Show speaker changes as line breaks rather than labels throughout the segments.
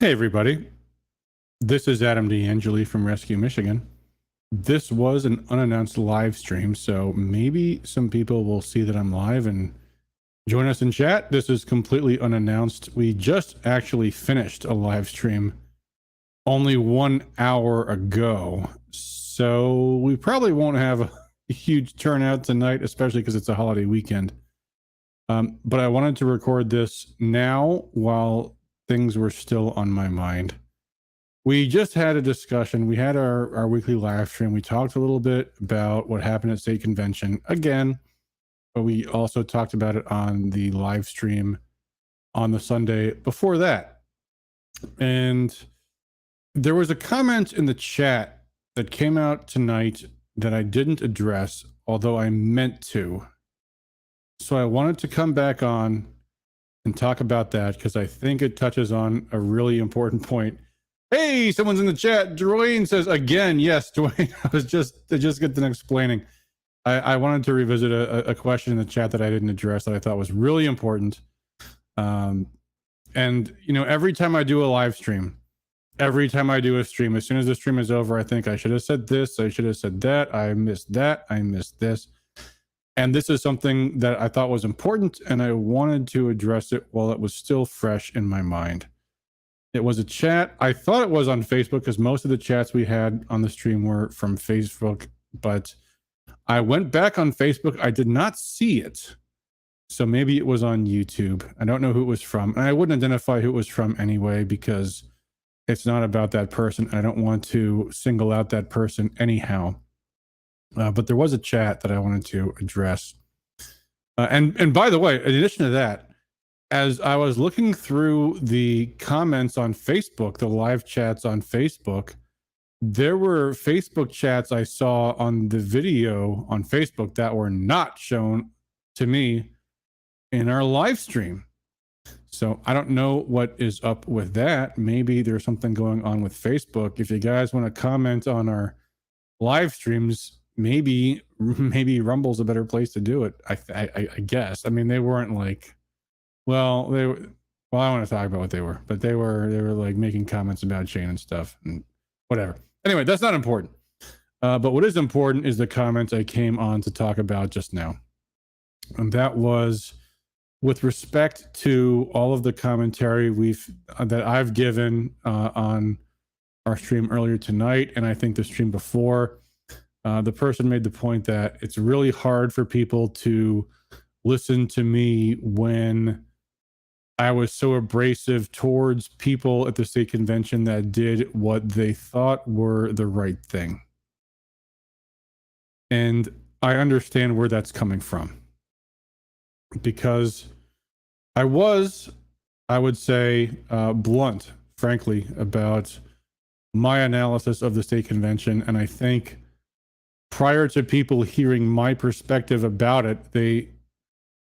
Hey, everybody. This is Adam D'Angeli from Rescue Michigan. This was an unannounced live stream, so maybe some people will see that I'm live and join us in chat. This is completely unannounced. We just actually finished a live stream only 1 hour ago, so we probably won't have a huge turnout tonight, especially because it's a holiday weekend. But I wanted to record this now while things were still on my mind. We just had a discussion. We had our weekly live stream. We talked a little bit about what happened at state convention again, but we also talked about it on the live stream on the Sunday before that. And there was a comment in the chat that came out tonight that I didn't address, although I meant to. So I wanted to come back on and talk about that because I think it touches on a really important point. Hey, someone's in the chat. Dwayne says again, yes, Dwayne. I just get done explaining. I wanted to revisit a question in the chat that I didn't address that I thought was really important. And you know, every time I do a live stream, every time I do a stream, as soon as the stream is over, I think I should have said this, I should have said that, I missed this. And this is something that I thought was important, and I wanted to address it while it was still fresh in my mind. It was a chat. I thought it was on Facebook because most of the chats we had on the stream were from Facebook, but I went back on Facebook. I did not see it. So maybe it was on YouTube. I don't know who it was from. And I wouldn't identify who it was from anyway, because it's not about that person. I don't want to single out that person anyhow. But there was a chat that I wanted to address. And by the way, in addition to that, as I was looking through the comments on Facebook, the live chats on Facebook, there were Facebook chats I saw on the video on Facebook that were not shown to me in our live stream. So I don't know what is up with that. Maybe there's something going on with Facebook. If you guys want to comment on our live streams, maybe Rumble's a better place to do it. I guess. I mean, they weren't like, well, I want to talk about what they were, but they were like making comments about Shane and stuff and whatever. Anyway, that's not important. But what is important is the comments I came on to talk about just now. And that was with respect to all of the commentary that I've given on our stream earlier tonight, and I think the stream before. The person made the point that it's really hard for people to listen to me when I was so abrasive towards people at the state convention that did what they thought were the right thing. And I understand where that's coming from. Because I would say, blunt, frankly, about my analysis of the state convention. And I think prior to people hearing my perspective about it, they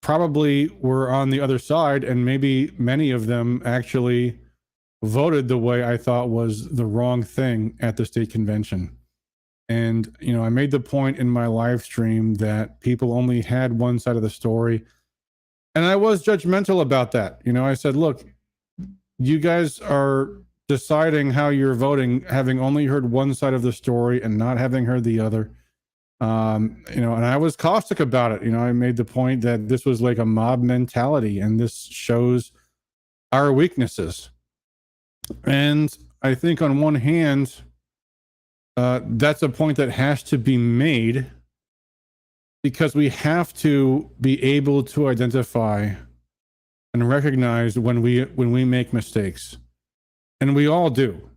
probably were on the other side, and maybe many of them actually voted the way I thought was the wrong thing at the state convention. And, you know, I made the point in my live stream that people only had one side of the story. And I was judgmental about that. You know, I said, look, you guys are deciding how you're voting, having only heard one side of the story and not having heard the other. You know, and I was caustic about it. You know, I made the point that this was like a mob mentality, and this shows our weaknesses. And I think on one hand, that's a point that has to be made, because we have to be able to identify and recognize when we make mistakes, and we all do.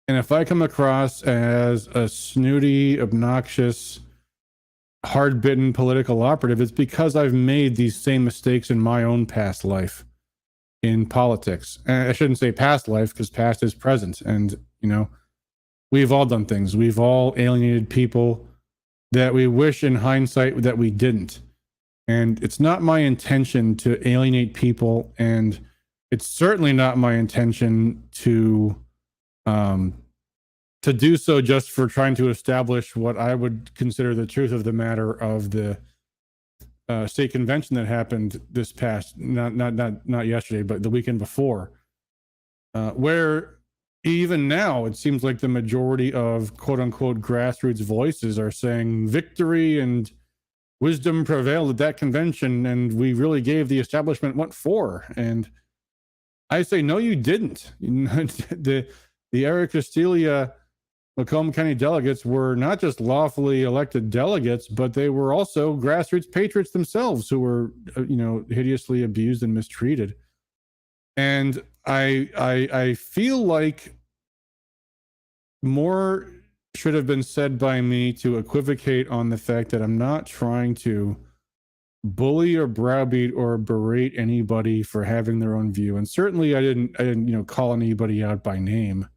And if I come across as a snooty, obnoxious, hard-bitten political operative, it's because I've made these same mistakes in my own past life in politics. And I shouldn't say past life, because past is present. And, you know, we've all done things. We've all alienated people that we wish in hindsight that we didn't. And it's not my intention to alienate people, and it's certainly not my intention to do so just for trying to establish what I would consider the truth of the matter of the state convention that happened this past, not yesterday, but the weekend before. where even now it seems like the majority of quote unquote grassroots voices are saying victory and wisdom prevailed at that convention, and we really gave the establishment what for. And I say, no, you didn't. the Eric Castilia Macomb County delegates were not just lawfully elected delegates, but they were also grassroots patriots themselves who were, hideously abused and mistreated. And I feel like more should have been said by me to equivocate on the fact that I'm not trying to bully or browbeat or berate anybody for having their own view. And certainly I didn't call anybody out by name.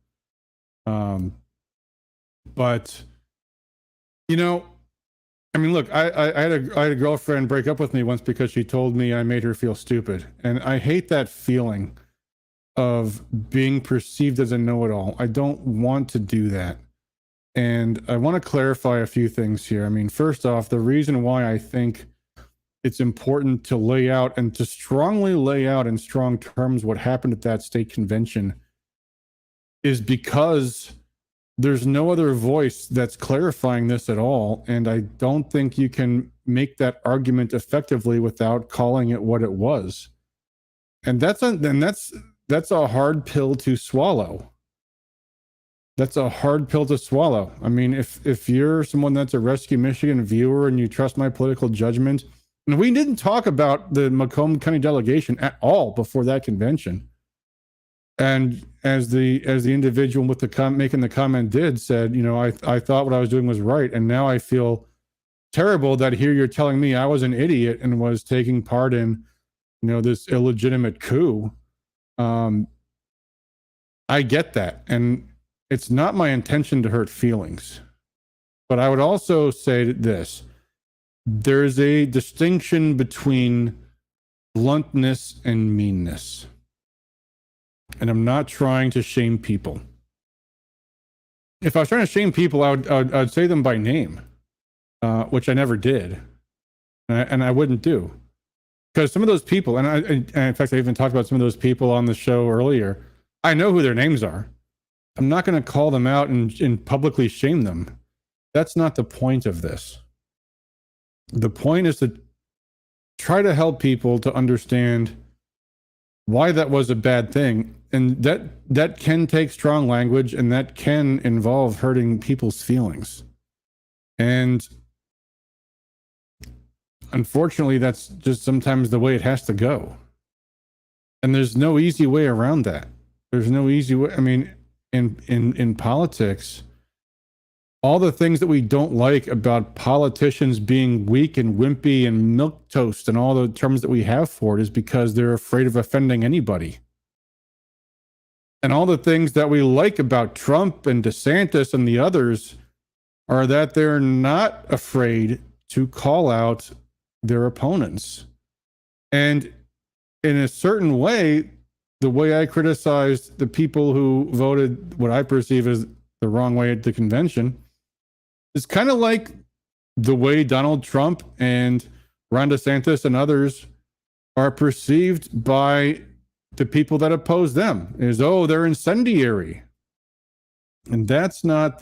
But look, I had a girlfriend break up with me once because she told me I made her feel stupid. And I hate that feeling of being perceived as a know-it-all. I don't want to do that. And I want to clarify a few things here. I mean, first off, the reason why I think it's important to lay out and to strongly lay out in strong terms what happened at that state convention is because there's no other voice that's clarifying this at all. And I don't think you can make that argument effectively without calling it what it was. And that's a hard pill to swallow. That's a hard pill to swallow. I mean, if you're someone that's a Rescue Michigan viewer and you trust my political judgment, and we didn't talk about the Macomb County delegation at all before that convention. And as the individual with the making the comment said, I thought what I was doing was right, and now I feel terrible that here you're telling me I was an idiot and was taking part in, this illegitimate coup. I get that, and it's not my intention to hurt feelings. But I would also say this: there's a distinction between bluntness and meanness. And I'm not trying to shame people. If I was trying to shame people, I'd say them by name, which I never did, and I wouldn't do, because some of those people, and in fact, I even talked about some of those people on the show earlier. I know who their names are. I'm not going to call them out and publicly shame them. That's not the point of this. The point is to try to help people to understand why that was a bad thing. And that can take strong language, and that can involve hurting people's feelings. And unfortunately, that's just sometimes the way it has to go. And there's no easy way around that. There's no easy way. I mean, in politics, all the things that we don't like about politicians being weak and wimpy and milquetoast and all the terms that we have for it is because they're afraid of offending anybody. And all the things that we like about Trump and DeSantis and the others are that they're not afraid to call out their opponents. And in a certain way, the way I criticized the people who voted what I perceive as the wrong way at the convention is kind of like the way Donald Trump and Ron DeSantis and others are perceived by the people that oppose them, is, they're incendiary. And that's not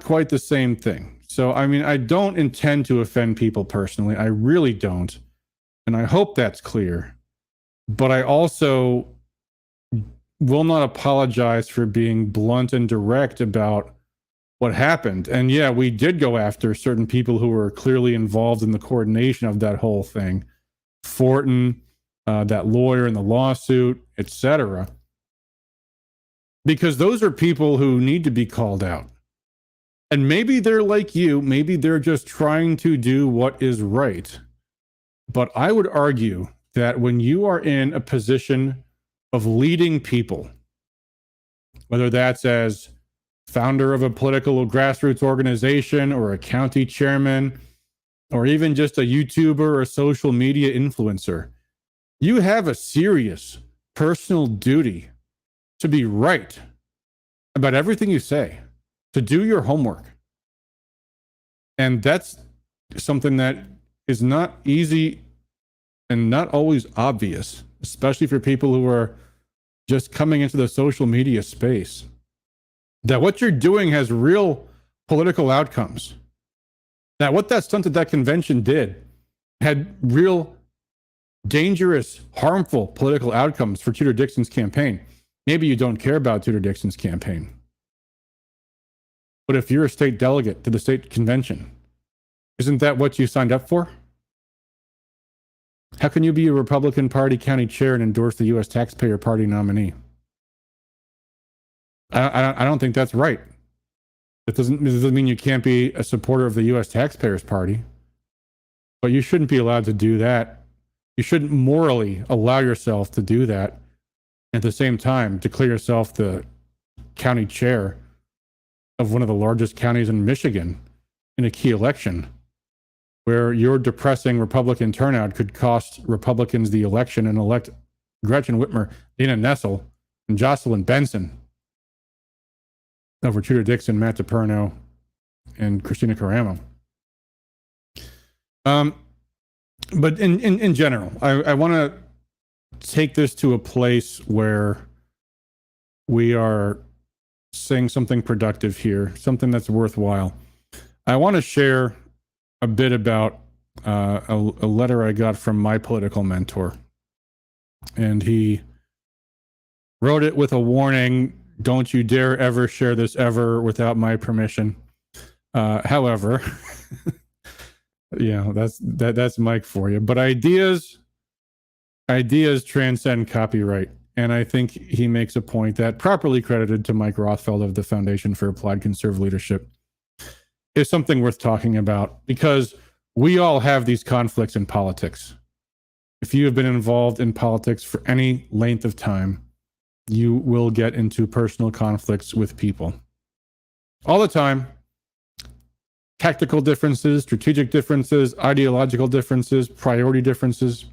quite the same thing. So, I mean, I don't intend to offend people personally. I really don't. And I hope that's clear. But I also will not apologize for being blunt and direct about what happened. And yeah, we did go after certain people who were clearly involved in the coordination of that whole thing. Fortin, that lawyer in the lawsuit, etc. Because those are people who need to be called out. And maybe they're like you, maybe they're just trying to do what is right. But I would argue that when you are in a position of leading people, whether that's as founder of a political grassroots organization or a county chairman, or even just a YouTuber or a social media influencer, you have a serious personal duty to be right about everything you say, to do your homework. And that's something that is not easy and not always obvious, especially for people who are just coming into the social media space, that what you're doing has real political outcomes. That what that stunt at that convention did had real dangerous, harmful political outcomes for Tudor Dixon's campaign. Maybe you don't care about Tudor Dixon's campaign. But if you're a state delegate to the state convention, isn't that what you signed up for? How can you be a Republican Party county chair and endorse the U.S. taxpayer party nominee? I don't think that's right. It doesn't mean you can't be a supporter of the U.S. taxpayers party, but you shouldn't be allowed to do that. You shouldn't morally allow yourself to do that. At the same time, declare yourself the county chair of one of the largest counties in Michigan in a key election, where your depressing Republican turnout could cost Republicans the election and elect Gretchen Whitmer, Dana Nessel, and Jocelyn Benson over Tudor Dixon, Matt DePerno, and Christina Caramo. But in general, I want to take this to a place where we are saying something productive here, something that's worthwhile. I want to share a bit about a letter I got from my political mentor. And he wrote it with a warning: don't you dare ever share this ever without my permission. However, yeah, that's Mike for you. But ideas transcend copyright. And I think he makes a point that, properly credited to Mike Rothfeld of the Foundation for Applied Conservative Leadership, is something worth talking about, because we all have these conflicts in politics. If you have been involved in politics for any length of time, you will get into personal conflicts with people all the time. Tactical differences, strategic differences, ideological differences, priority differences.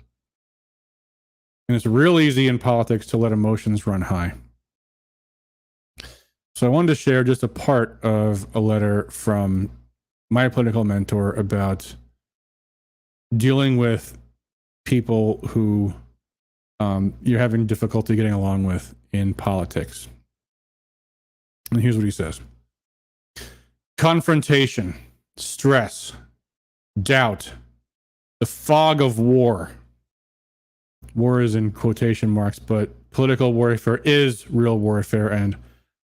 And it's real easy in politics to let emotions run high. So I wanted to share just a part of a letter from my political mentor about dealing with people who you're having difficulty getting along with in politics. And here's what he says: confrontation, stress, doubt, the fog of war. War is in quotation marks, but political warfare is real warfare, and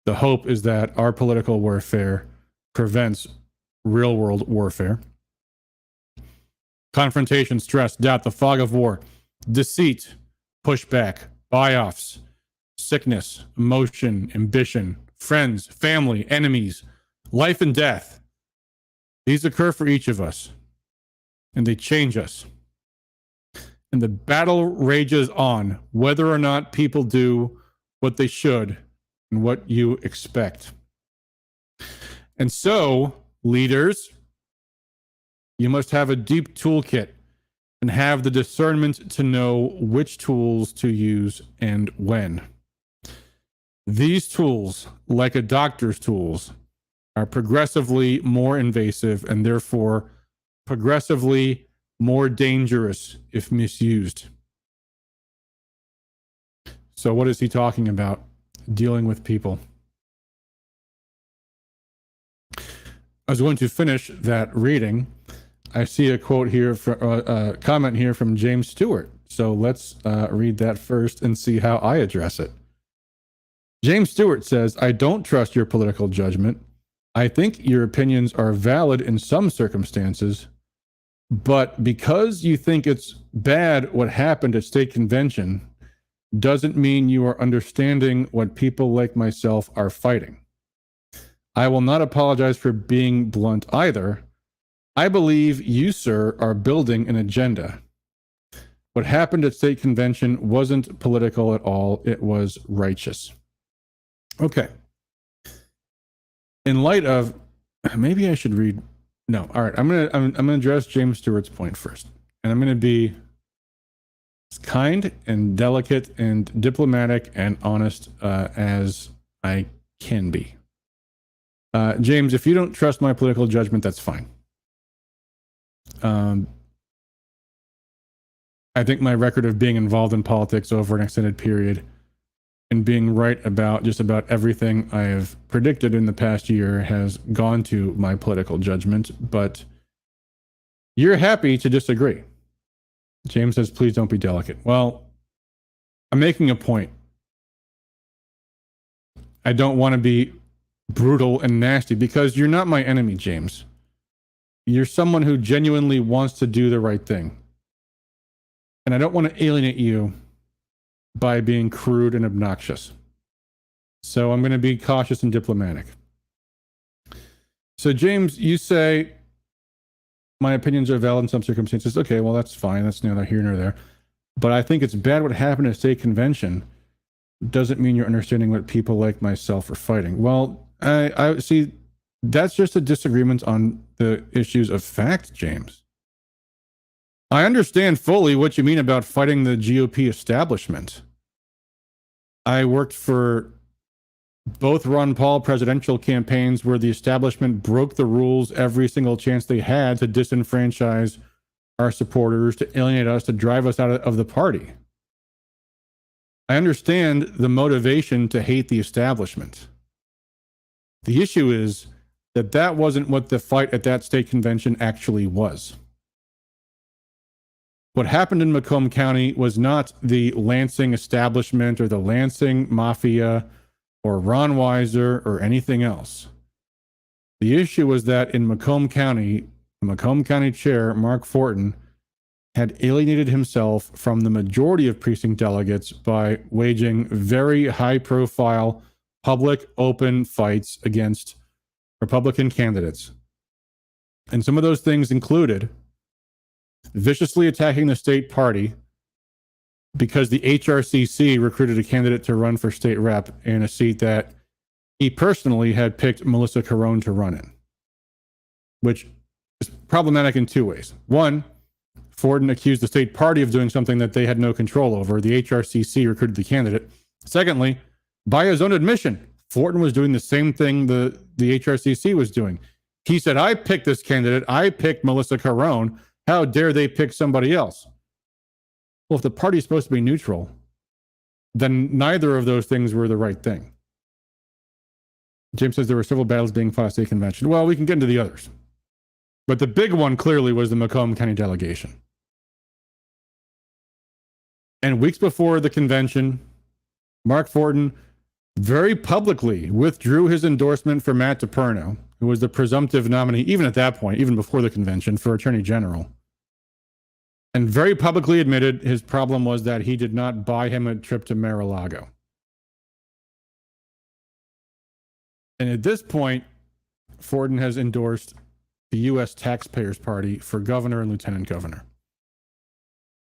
the hope is that our political warfare prevents real world warfare. Confrontation, stress, doubt, the fog of war, deceit, pushback, buy-offs, sickness, emotion, ambition, friends, family, enemies, life and death. These occur for each of us, and they change us. And the battle rages on, whether or not people do what they should and what you expect. And so, leaders, you must have a deep toolkit and have the discernment to know which tools to use and when. These tools, like a doctor's tools, are progressively more invasive and therefore progressively more dangerous if misused. So what is he talking about? Dealing with people. I was going to finish that reading. I see a quote here, a comment here from James Stewart. So let's read that first and see how I address it. James Stewart says, "I don't trust your political judgment. I think your opinions are valid in some circumstances, but because you think it's bad what happened at state convention doesn't mean you are understanding what people like myself are fighting. I will not apologize for being blunt either. I believe you, sir, are building an agenda. What happened at state convention wasn't political at all. It was righteous." Okay. In light of, maybe I should read. No, all right. I'm gonna address James Stewart's point first, and I'm gonna be as kind and delicate and diplomatic and honest as I can be. James, if you don't trust my political judgment, that's fine. I think my record of being involved in politics over an extended period and being right about just about everything I have predicted in the past year has gone to my political judgment, but you're happy to disagree. James says, please don't be delicate. Well, I'm making a point. I don't want to be brutal and nasty because you're not my enemy, James. You're someone who genuinely wants to do the right thing. And I don't want to alienate you by being crude and obnoxious. So I'm going to be cautious and diplomatic. So, James, you say my opinions are valid in some circumstances. Okay, well, that's fine. That's neither here nor there. But I think it's bad what happened at state convention. Doesn't mean you're understanding what people like myself are fighting. Well, I see that's just a disagreement on the issues of fact, James. I understand fully what you mean about fighting the GOP establishment. I worked for both Ron Paul presidential campaigns where the establishment broke the rules every single chance they had to disenfranchise our supporters, to alienate us, to drive us out of the party. I understand the motivation to hate the establishment. The issue is that that wasn't what the fight at that state convention actually was. What happened in Macomb County was not the Lansing establishment or the Lansing mafia or Ron Weiser or anything else. The issue was that in Macomb County, the Macomb County chair, Mark Fortin, had alienated himself from the majority of precinct delegates by waging very high-profile, public, open fights against Republican candidates. And some of those things included viciously attacking the state party because the HRCC recruited a candidate to run for state rep in a seat that he personally had picked Melissa Carone to run in, which is problematic in two ways. One, Fortin accused the state party of doing something that they had no control over. The HRCC recruited the candidate. Secondly, by his own admission, Fortin was doing the same thing the HRCC was doing. He said, I picked this candidate. I picked Melissa Carone. How dare they pick somebody else? Well, if the party is supposed to be neutral, then neither of those things were the right thing. James says there were several battles being fought at state convention. Well, we can get into the others. But the big one clearly was the Macomb County delegation. And weeks before the convention, Mark Fortin very publicly withdrew his endorsement for Matt DePerno, who was the presumptive nominee, even at that point, even before the convention, for Attorney General. And very publicly admitted his problem was that he did not buy him a trip to Mar-a-Lago. And at this point, Fortin has endorsed the U.S. Taxpayers Party for governor and lieutenant governor.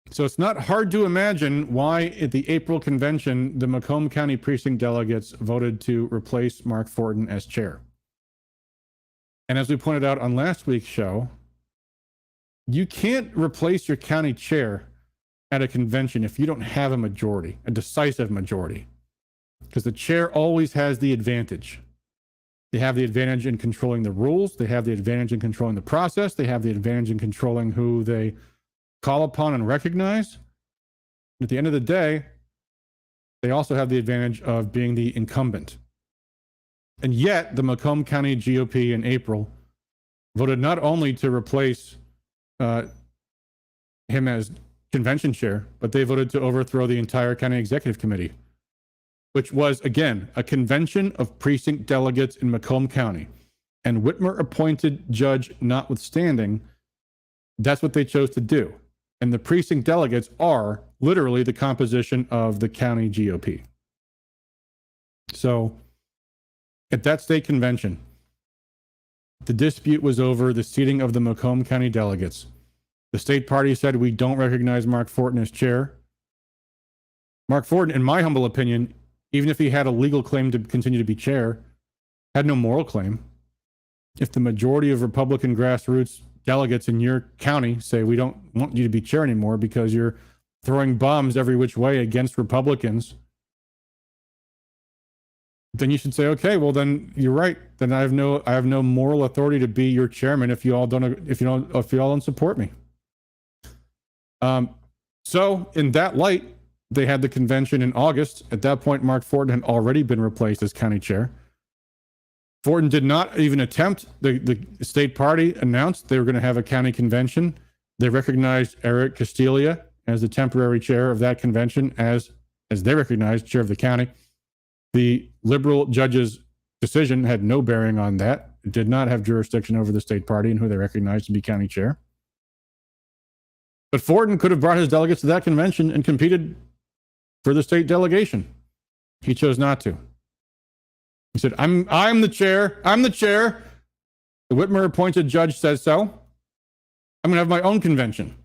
So it's not hard to imagine why at the April convention, the Macomb County precinct delegates voted to replace Mark Fortin as chair. And as we pointed out on last week's show, you can't replace your county chair at a convention if you don't have a majority, a decisive majority, because the chair always has the advantage. They have the advantage in controlling the rules. They have the advantage in controlling the process. They have the advantage in controlling who they call upon and recognize. At the end of the day, they also have the advantage of being the incumbent. And yet, the Macomb County GOP in April voted not only to replace him as convention chair, but they voted to overthrow the entire county executive committee, which was, again, a convention of precinct delegates in Macomb County. And Whitmer appointed judge notwithstanding, that's what they chose to do. And the precinct delegates are literally the composition of the county GOP. So at that state convention, the dispute was over the seating of the Macomb County delegates. The state party said, we don't recognize Mark Fortin as chair. Mark Fortin, in my humble opinion, even if he had a legal claim to continue to be chair, had no moral claim. If the majority of Republican grassroots delegates in your county say, we don't want you to be chair anymore because you're throwing bombs every which way against Republicans, then you should say, okay, well then you're right. Then I have no moral authority to be your chairman if you all don't support me. So in that light, They had the convention in August. At that point, Mark Fortin had already been replaced as county chair. Fortin did not even attempt. The state party announced they were going to have a county convention. They recognized Eric Castilla as the temporary chair of that convention, as they recognized chair of the county. The liberal judge's decision had no bearing on that. It did not have jurisdiction over the state party and who they recognized to be county chair. But Fortin could have brought his delegates to that convention and competed for the state delegation. He chose not to. He said, I'm the chair. I'm the chair. The Whitmer appointed judge says so. I'm going to have my own convention.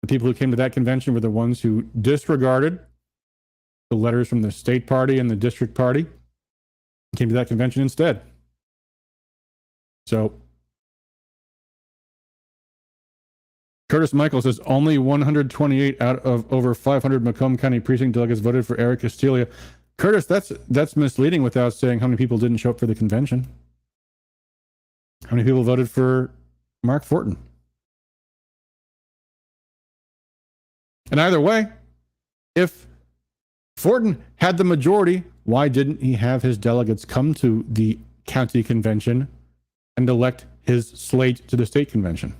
The people who came to that convention were the ones who disregarded the letters from the state party and the district party, came to that convention instead. So Curtis Michael says only 128 out of over 500 Macomb County precinct delegates voted for Eric Castilla. Curtis, that's misleading without saying how many people didn't show up for the convention. How many people voted for Mark Fortin? And either way, if Fortin had the majority, why didn't he have his delegates come to the county convention and elect his slate to the state convention?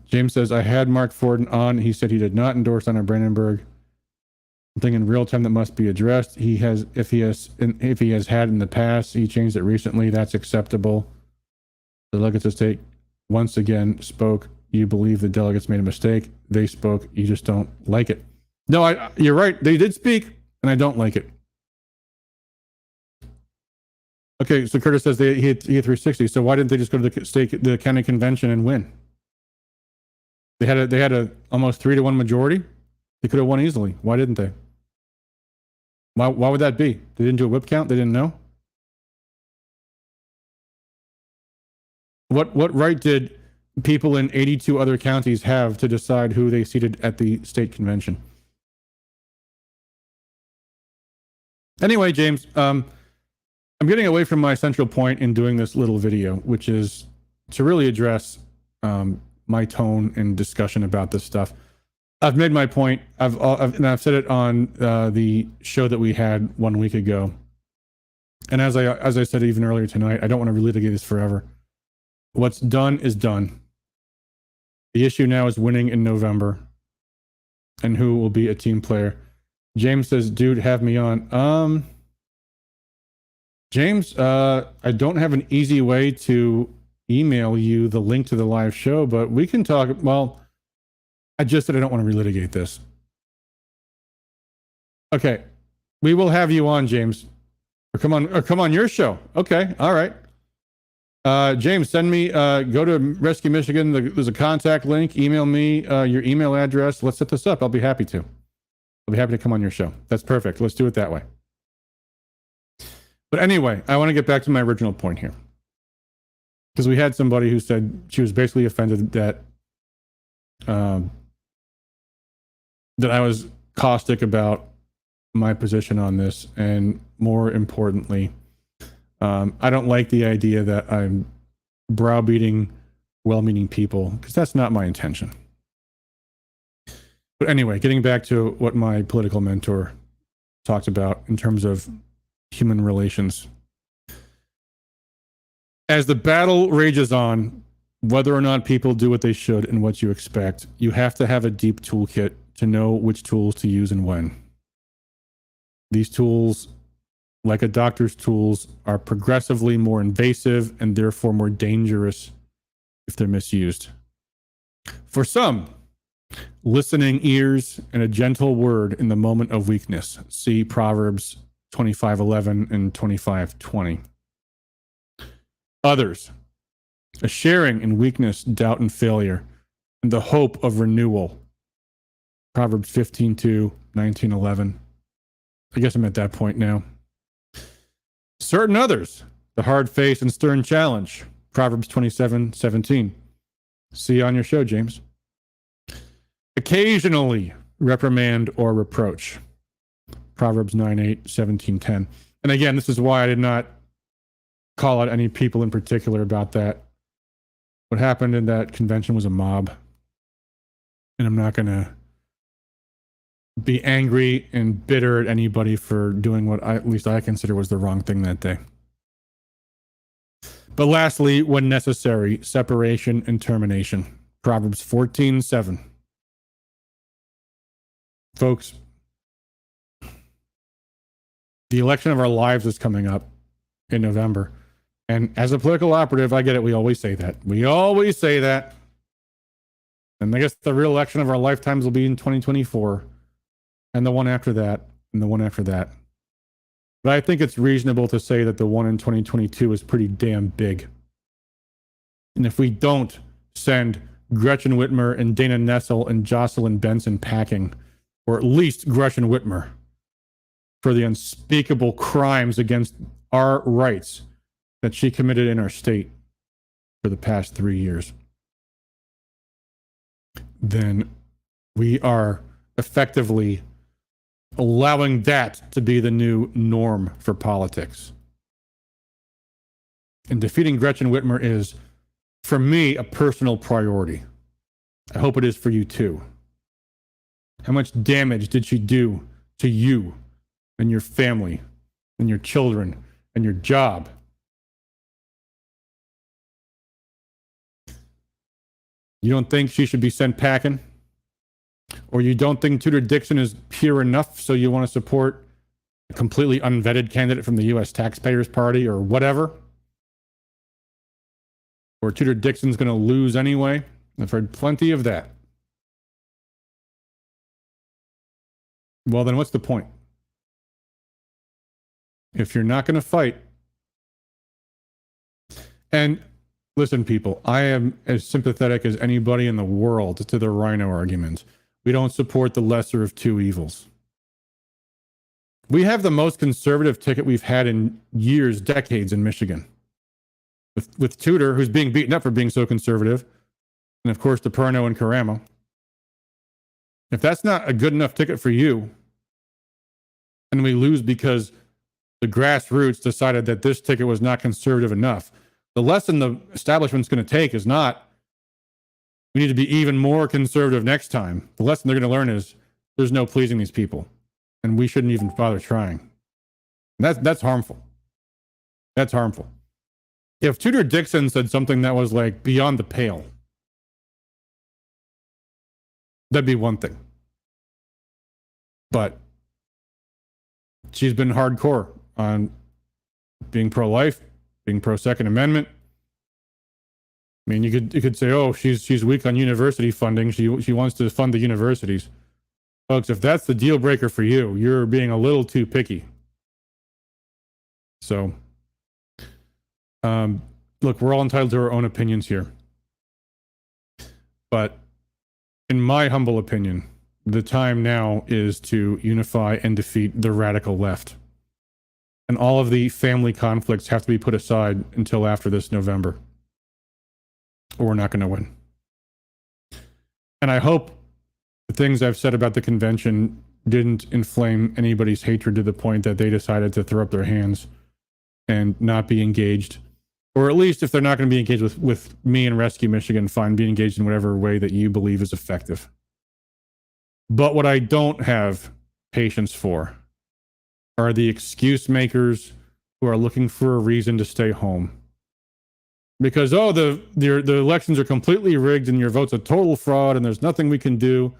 James says, I had Mark Fortin on. He said he did not endorse Anna Brandenburg. Something in real time that must be addressed. If he has had in the past, he changed it recently. That's acceptable. The delegates of state once again spoke. You believe the delegates made a mistake. They spoke. You just don't like it. No, you're right. They did speak, and I don't like it. Okay, so Curtis says he had 360. So why didn't they just go to the county convention and win? They had a almost 3-1 majority. They could have won easily. Why didn't they? Why would that be? They didn't do a whip count. They didn't know. What right did people in 82 other counties have to decide who they seated at the state convention? Anyway, James, I'm getting away from my central point in doing this little video, which is to really address my tone and discussion about this stuff. I've made my point. I've said it on the show that we had 1 week ago. And as I said even earlier tonight, I don't want to relitigate this forever. What's done is done. The issue now is winning in November and who will be a team player. James says, dude, have me on. James, I don't have an easy way to email you the link to the live show, but we can talk. Well, I just said I don't want to relitigate this. Okay. We will have you on, James. Or come on your show. Okay. All right. James, send me, go to Rescue Michigan. There's a contact link. Email me your email address. Let's set this up. I'll be happy to. I'll be happy to come on your show. That's perfect. Let's do it that way. But anyway, I want to get back to my original point here. Because we had somebody who said she was basically offended that that I was caustic about my position on this. And more importantly, I don't like the idea that I'm browbeating well-meaning people, because that's not my intention. But anyway, getting back to what my political mentor talked about in terms of human relations. As the battle rages on, whether or not people do what they should and what you expect, you have to have a deep toolkit to know which tools to use and when. These tools, like a doctor's tools, are progressively more invasive and therefore more dangerous if they're misused. For some, listening ears and a gentle word in the moment of weakness. See Proverbs 25:11 and 25:20. Others, a sharing in weakness, doubt, and failure, and the hope of renewal. Proverbs 15:2, 19:11. I guess I'm at that point now. Certain others, the hard face and stern challenge. Proverbs 27:17. See you on your show, James. Occasionally reprimand or reproach. Proverbs 9:8, 17:10. And again, this is why I did not call out any people in particular about that. What happened in that convention was a mob. And I'm not going to be angry and bitter at anybody for doing what at least I consider was the wrong thing that day. But lastly, when necessary, separation and termination. Proverbs 14:7. Folks, the election of our lives is coming up in November. And as a political operative, I get it. We always say that. And I guess the real election of our lifetimes will be in 2024. And the one after that, and the one after that. But I think it's reasonable to say that the one in 2022 is pretty damn big. And if we don't send Gretchen Whitmer and Dana Nessel and Jocelyn Benson packing, or at least Gretchen Whitmer, for the unspeakable crimes against our rights that she committed in our state for the past 3 years, then we are effectively allowing that to be the new norm for politics. And defeating Gretchen Whitmer is, for me, a personal priority. I hope it is for you too. How much damage did she do to you and your family and your children and your job? You don't think she should be sent packing? Or you don't think Tudor Dixon is pure enough, so you want to support a completely unvetted candidate from the U.S. Taxpayers Party or whatever? Or Tudor Dixon's going to lose anyway? I've heard plenty of that. Well, then what's the point? If you're not going to fight. And listen, people, I am as sympathetic as anybody in the world to the rhino argument. We don't support the lesser of two evils. We have the most conservative ticket we've had in years, decades in Michigan. With Tudor, who's being beaten up for being so conservative, and of course DePerno and Caramo. If that's not a good enough ticket for you, and we lose because the grassroots decided that this ticket was not conservative enough, the lesson the establishment's going to take is not, we need to be even more conservative next time. The lesson they're going to learn is there's no pleasing these people, and we shouldn't even bother trying. That's harmful. That's harmful. If Tudor Dixon said something that was like beyond the pale, that'd be one thing. But she's been hardcore on being pro-life, being pro-Second Amendment. I mean, you could say, oh, she's weak on university funding. She wants to fund the universities. Folks, if that's the deal breaker for you, you're being a little too picky. So, look, we're all entitled to our own opinions here. But in my humble opinion, the time now is to unify and defeat the radical left. And all of the family conflicts have to be put aside until after this November, or we're not going to win. And I hope the things I've said about the convention didn't inflame anybody's hatred to the point that they decided to throw up their hands and not be engaged. Or at least if they're not going to be engaged with me and Rescue Michigan, fine, be engaged in whatever way that you believe is effective. But what I don't have patience for are the excuse makers who are looking for a reason to stay home. Because, oh, the elections are completely rigged and your vote's a total fraud and there's nothing we can do.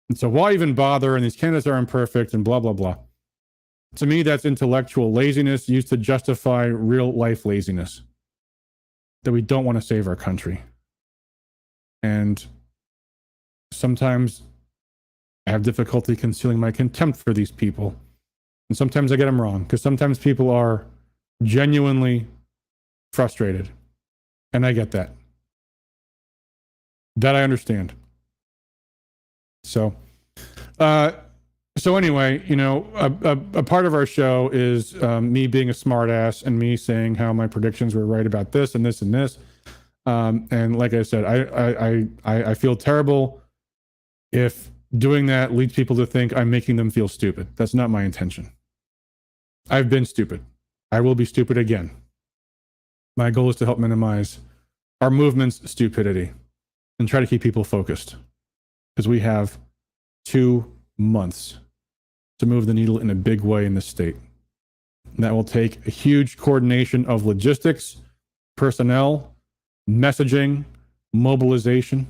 And so why even bother? And these candidates are imperfect and blah, blah, blah. To me, that's intellectual laziness used to justify real life laziness. That we don't want to save our country. And sometimes I have difficulty concealing my contempt for these people. And sometimes I get them wrong, because sometimes people are genuinely frustrated. And I get that. That I understand. So anyway, you know, a part of our show is me being a smartass and me saying how my predictions were right about this and this and this. And like I said, I feel terrible if doing that leads people to think I'm making them feel stupid. That's not my intention. I've been stupid. I will be stupid again. My goal is to help minimize our movement's stupidity and try to keep people focused. because we have 2 months to move the needle in a big way in the state. And that will take a huge coordination of logistics, personnel, messaging, mobilization.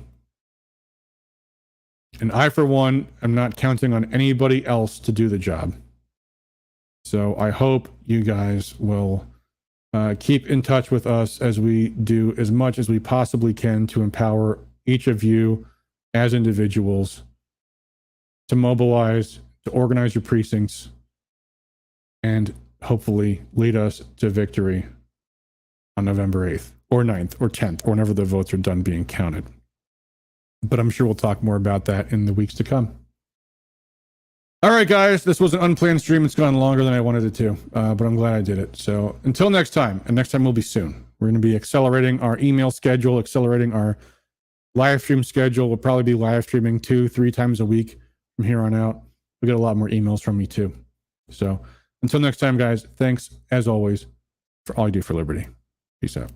And I, for one, am not counting on anybody else to do the job. So I hope you guys will keep in touch with us as we do as much as we possibly can to empower each of you as individuals to mobilize, to organize your precincts, and hopefully lead us to victory on November 8th or 9th or 10th, or whenever the votes are done being counted. But I'm sure we'll talk more about that in the weeks to come. All right, guys, this was an unplanned stream. It's gone longer than I wanted it to, but I'm glad I did it. So until next time, and next time will be soon. We're going to be accelerating our email schedule, accelerating our live stream schedule. We'll probably be live streaming 2-3 times a week from here on out. We'll get a lot more emails from me too. So until next time, guys, thanks as always for all you do for liberty. Peace out.